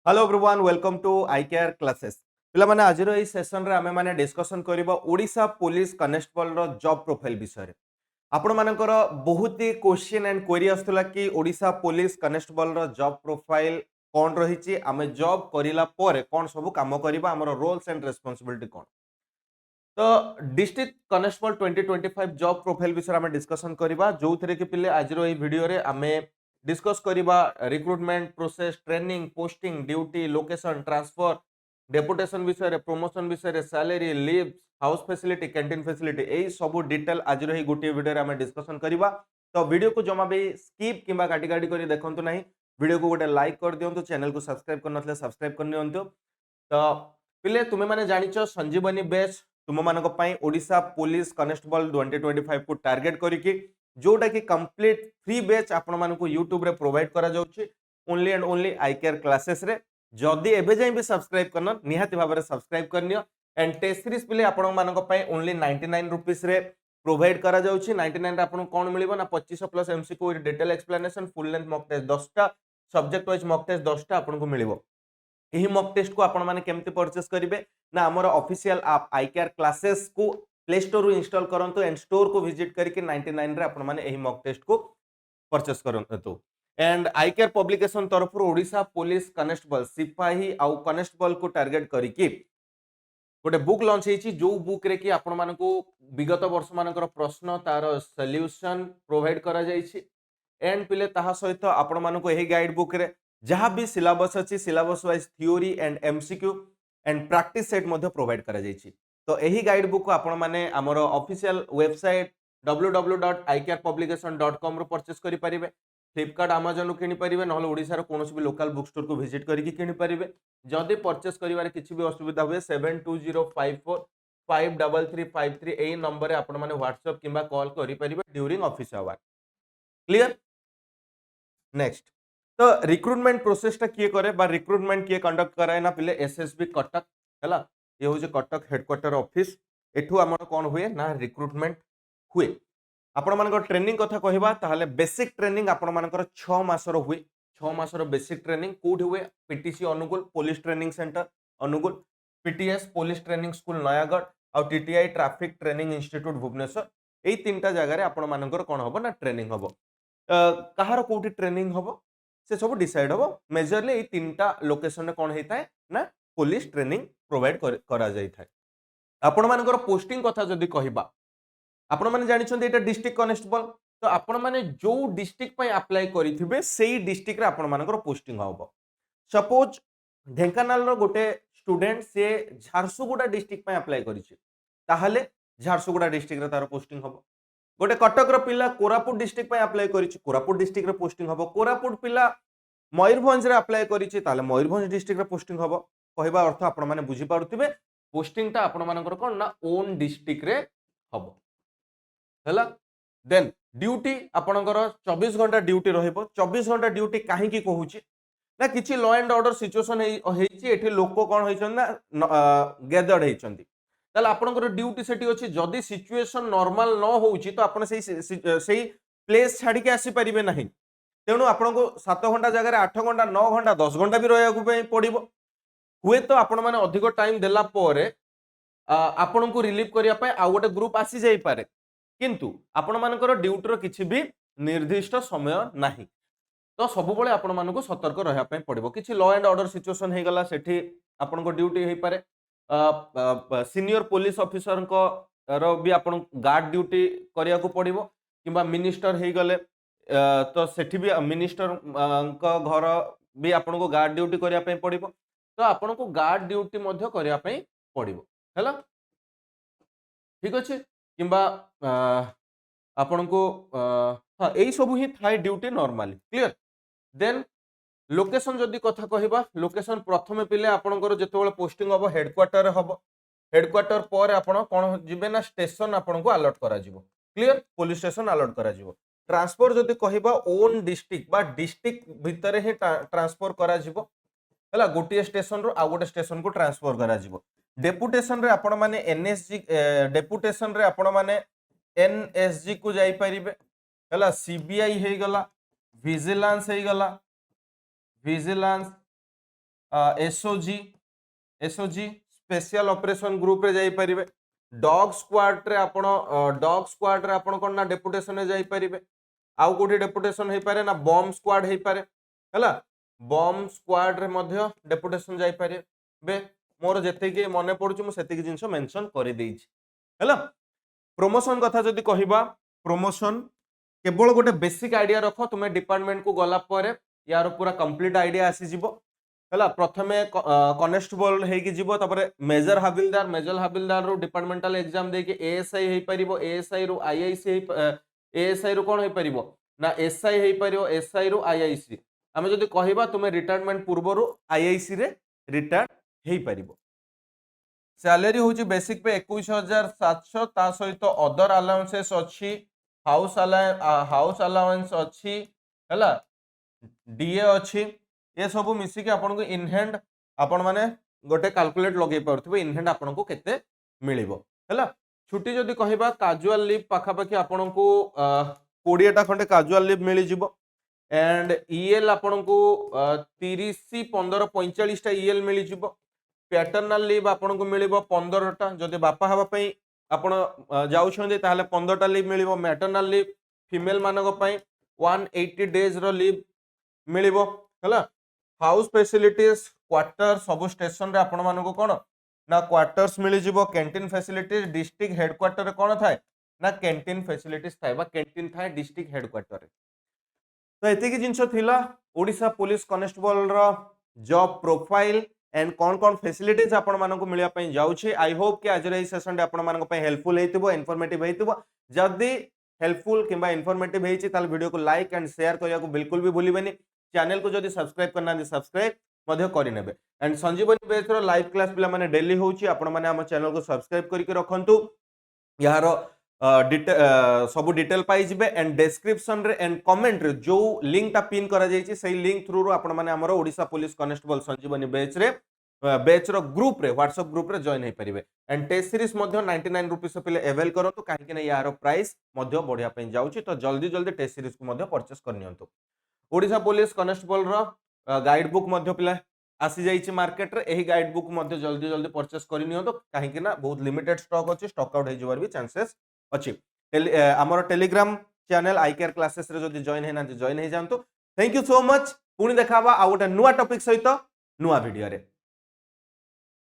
Hello everyone welcome to I care classes पिला माने आज रो सेशन रे आमे माने डिस्कशन करबा ओडिशा पुलिस कांस्टेबल रो जॉब प्रोफाइल विषय रे आपण मानकर बहुत ही क्वेश्चन एंड क्वेरी आस्तला कि ओडिशा पुलिस कांस्टेबल रो जॉब प्रोफाइल कोन रहिछि आमे जॉब करिला परे कोन सब काम करबा हमर रोल्स एंड रिस्पांसिबिलिटी कोन तो डिस्ट्रिक्ट कांस्टेबल 2025 जॉब प्रोफाइल विषय आमे डिस्कशन करबा जो थरे कि पिले आज रो वीडियो रे आमे डिस्कस करिबा recruitment process training posting duty location transfer deputation विषय रे प्रमोशन विषय रे salary leave house facility canteen facility एई सब डिटेल आज रो ही गोटे वीडियो रे आमे डिस्कशन करिबा तो वीडियो को जमा भी स्किप किबा काटी काटी करी देखंतु नाही वीडियो को गोटे लाइक कर दियंतु चैनल को सब्सक्राइब करनथले सब्सक्राइब कर नियंतु तो पिले तुमे माने जानिचो संजीवनी बैच तुम मानक पई ओडिशा पुलिस कांस्टेबल 2025 को टारगेट करिकि जोटा कि कंप्लीट फ्री बैच आपण मानक यूट्यूब रे प्रोवाइड करा जाउछि only and only I care classes रे जदि एबे जाई भी सब्सक्राइब करन निहाती भाबरे सब्सक्राइब करनियो एंड टेस्ट सीरीज पिले आपण मानक पई ओनली 99 रुपीस रे प्रोवाइड करा जाउछि 99 रे आपण कोन मिलिबो ना 25 plus MCQ with detail explanation full length mock test 10 टा सब्जेक्ट वाइज मॉक टेस्ट 10 टा आपण को मिलिबो यही मॉक टेस्ट को आपण माने केमते परचेस करिवे ना हमर ऑफिशियल ऐप आई केयर क्लासेस को प्ले स्टोर इंस्टॉल करंतु एंड स्टोर को विजिट करके 99 रे आपण माने एही मॉक टेस्ट को परचेस करंतु एंड आई केयर पब्लिकेशन तरफ ओडिशा पुलिस कांस्टेबल सिपाही आउ कांस्टेबल को टारगेट करिकि गोटे बुक लॉन्च हेछि जो बुक रे कि आपण मानको विगत वर्ष मानकर प्रश्न तार सॉल्यूशन प्रोवाइड करा जाइछि एंड पिले ताहा सहित आपण मानको एही गाइड बुक रे जहाँ भी सिलेबस अच्छी syllabus wise theory and MCQ and practice set Madhya provide करा जाइछि तो एही गाइड बुक को आपण माने हमर ऑफिशियल वेबसाइट www.icarepublication.com रो परचेस करि परिबे फ्लिपकार्ट अमेज़न रो किनि परिबे नहले ओडिसा रो कोनोसी भी लोकल बुक स्टोर को विजिट करिकि किनि परिबे जदि परचेस करिवारे किछि भी असुविधा हुए 7205453353 एही नंबर रे आपण माने व्हाट्सएप किबा कॉल करि परिबे during office hour clear next तो रिक्रुटमेंट प्रोसेस टा किए करे बा रिक्रुटमेंट किए कंडक्ट कराए ना पिले एसएसबी कटक हैला ये हो जे कटक हेडक्वार्टर ऑफिस एठू हमर कोन हुए ना रिक्रुटमेंट हुए आपण मानकर ट्रेनिंग कथा कहबा ताहले बेसिक ट्रेनिंग आपण मानकर 6 मासर हुए 6 मासर बेसिक ट्रेनिंग कोड हुए PTC Angul police training centre Angul PTS police training school Nayagarh और TTI traffic training institute Bhubaneswar एई तीनटा जगह रे आपण मानकर कोन हबो ना ट्रेनिंग हबो कहार कोठी ट्रेनिंग हबो से सब डिसाइड हबो मेजरली एई तीनटा लोकेशन रे कोन हेताय ना पुलिस ट्रेनिंग प्रोवाइड करा जाय थाय आपण मानकर पोस्टिंग कथा जदी कहिबा आपण माने जानि छथि एटा डिस्ट्रिक्ट कांस्टेबल तो आपण माने जो डिस्ट्रिक्ट पय अप्लाई करिथिबे सेही डिस्ट्रिक्ट रे आपण मानकर पोस्टिंग हबो सपोज ढेंकानाल रो गोटे स्टूडेंट से झारसुगुड़ा डिस्ट्रिक्ट पय अप्लाई करिछि ताहाले झारसुगुड़ा डिस्ट्रिक्ट रे तार पोस्टिंग हबो गोटे कटक रो पिला कोरापुट डिस्ट्रिक्ट पय अप्लाई करिछि कोरापुट डिस्ट्रिक्ट रे पोस्टिंग हबो कोरापुट पिला मयूरभंज रे अप्लाई करिछि ताले मयूरभंज डिस्ट्रिक्ट रे पोस्टिंग हबो कहबा अर्थ आपण माने बुझी पारुथिबे पोस्टिंग ता आपण मानकर कोन ना ओन डिस्ट्रिक्ट रे हबो हैला देन ड्यूटी आपणकर 24 घंटा ड्यूटी रहइबो 24 घंटा ड्यूटी काहे की कहूची ना किछि लॉ एंड ऑर्डर सिचुएशन हेछि एठी लोक कोन होइछन ना गैदर्ड हेछंती ताले आपणकर ड्यूटी सेठी अछि जदी सिचुएशन नॉर्मल न होउची तो आपण सेही प्लेस छाडी के आसी परिबे नाही तेणु आपनको 7 घंटा जगह 8 घंटा 9 घंटा 10 घंटा भी रहया पड़िबो हुए तो आपण माने अधिक टाइम देला परे आपनको रिलीव करिया पय आ गोटे ग्रुप आसी जाई पारे किंतु आपण मानकर ड्यूटी रो किछि भी निर्दिष्ट समय नाही तो सब बळे आपण मानको सतर्क रहया पय पड़िबो किछि लॉ एंड ऑर्डर सिचुएशन हे गला सेठी आपनको ड्यूटी हे पारे सीनियर पुलिस ऑफिसर को रो भी आपण गार्ड ड्यूटी करिया को पड़िबो किबा मिनिस्टर हे गले तो सेठी भी मिनिस्टर को घर भी आपण को गार्ड ड्यूटी करिया पय पड़िबो तो आपण को गार्ड ड्यूटी मध्य करिया पय पड़िबो हैला ठीक अछि किंबा आपण को हां एई सब ही थाय ड्यूटी नॉर्मली क्लियर देन लोकेशन जदी कथा कहबा लोकेशन प्रथमे पिले आपनकर जेतेबेले पोस्टिंग हबो हेडक्वार्टर हबो हेडक्वार्टर पर आपण कोन जिबे ना स्टेशन आपण को अलर्ट करा जिवो क्लियर पुलिस स्टेशन अलर्ट करा जिवो ट्रांसफर जदी कहबा ओन डिस्ट्रिक्ट बा डिस्ट्रिक्ट भितरे ही ट्रांसफर करा जिवो हला गोटिए स्टेशन रो आ गोटे स्टेशन को ट्रांसफर करा जिवो डेपुटेशन रे आपण माने एनएसजी डेपुटेशन रे आपण माने एनएसजी को जाई परिबे हला सीबीआई हे गला विजिलेंस हे गला vigilance SOG SOG special operation group रे जाई परिबे डॉग स्क्वाड रे आपण कोन ना डेपुटेशन रे जाई परिबे आउ कोठी डेपुटेशन हे पारे ना बॉम्ब स्क्वाड हे पारे हला बॉम्ब स्क्वाड रे मध्य डेपुटेशन जाई परिबे मोर जेते कि मने पडुछु मु सेति कि जिंस मेंशन करि देइछि हला प्रमोशन कथा जदि कहिबा प्रमोशन केवल गोटे बेसिक आइडिया रख तुम डिपार्टमेंट को गला पर यार पूरा कंप्लीट आइडिया आसी जिवो हला प्रथमे कनेस्टेबल हेकी जिवो तापर मेजर हाबिलदार रो डिपार्टमेंटल एग्जाम दे के एएसआई हे परिबो एएसआई रो आईआईसी एएसआई रो कोन हे परिबो ना एसआई हे परिबो एसआई रो आईआईसी आमे जदि कहिबा तुम रिटायरमेंट पूर्वरु आईआईसी रे रिटायर हे परिबो सैलरी होची बेसिक पे 21700 ता सहित अदर अलाउंसेस अछि हाउस अलाउंस अछि हला डीए अछि ये सब मिसी के आपन को इन हैंड आपन माने गोटे कैलकुलेट लगे परथिबे इन हैंड आपन को केते मिलिबो हला छुट्टी जदि कहिबा कैजुअल लीव पाखा पाखी आपन को 20 टा खंडे कैजुअल लीव मिली जिवो एंड ईएल आपन को 30 15 45 टा ईएल मिली जिवो पैटर्नल लीव आपन को मिलिबो 15 टा जदि बापा हबा पई आपण जाउछन्ते ताहले 15 टा लीव मिलिबो मैटरनल लीव फीमेल मानक पई 180 डेज रो लीव मिलिबो हला house facilities quarter sub station रे आपण मानको कोन ना क्वार्टर्स मिली जिवो कैंटीन फैसिलिटीज डिस्ट्रिक्ट हेडक्वार्टर रे कोन थाए ना कैंटीन फैसिलिटीज थाए बा कैंटीन थाए डिस्ट्रिक्ट हेडक्वार्टर रे तो एति की जिंस थिला ओडिसा पुलिस कांस्टेबल रो जॉब प्रोफाइल एंड कौन कौन फैसिलिटीज आपण मानको मिलिया पई जाउछि आई होप कि आज रे सेशन रे आपण मानको पई हेल्पफुल हेतिबो इन्फॉर्मेटिव हेतिबो जदी हेल्पफुल किंबा इन्फॉर्मेटिव हेछि ताल वीडियो को लाइक एंड शेयर करिया को बिल्कुल भी भूलिबेनी चैनल को जदी सब्सक्राइब करना दी सब्सक्राइब मध्य करि नेबे एंड संजीवनी बैच रो लाइव क्लास पिला माने डेली होछि आपण माने हम चैनल को सब्सक्राइब करि के रखंतु यार सब डिटेल पाई जिबे एंड डिस्क्रिप्शन रे एंड कमेंट रे जो लिंक ता पिन करा जाईछि सेही लिंक थ्रू रो आपण माने हमर Odisha police constable Sanjivani batch रो ग्रुप रे व्हाट्सएप ग्रुप रे जॉइन हे परिबे एंड टेस्ट सीरीज मध्य 99 रुपीस पिले अवेल करंतु काहे कि ना यार प्राइस मध्य बढ़िया पई जाउछि तो जल्दी जल्दी टेस्ट सीरीज को मध्य परचेस करनियंतु ओडिसा पुलिस कांस्टेबल रो गाइड बुक मध्य पिला आसी जाईछि मार्केट रे एही गाइड बुक मध्य जल्दी जल्दी परचेस करनियंतु काहे कि ना बहुत लिमिटेड स्टॉक अछि स्टॉक आउट हे जबार भी चांसेस अछि हमर Telegram channel I care classes रे जदी जॉइन हेना जॉइन हे जानतु थैंक यू सो मच पुणी देखाबा आ गोटे नुवा टॉपिक सहित नुवा वीडियो रे।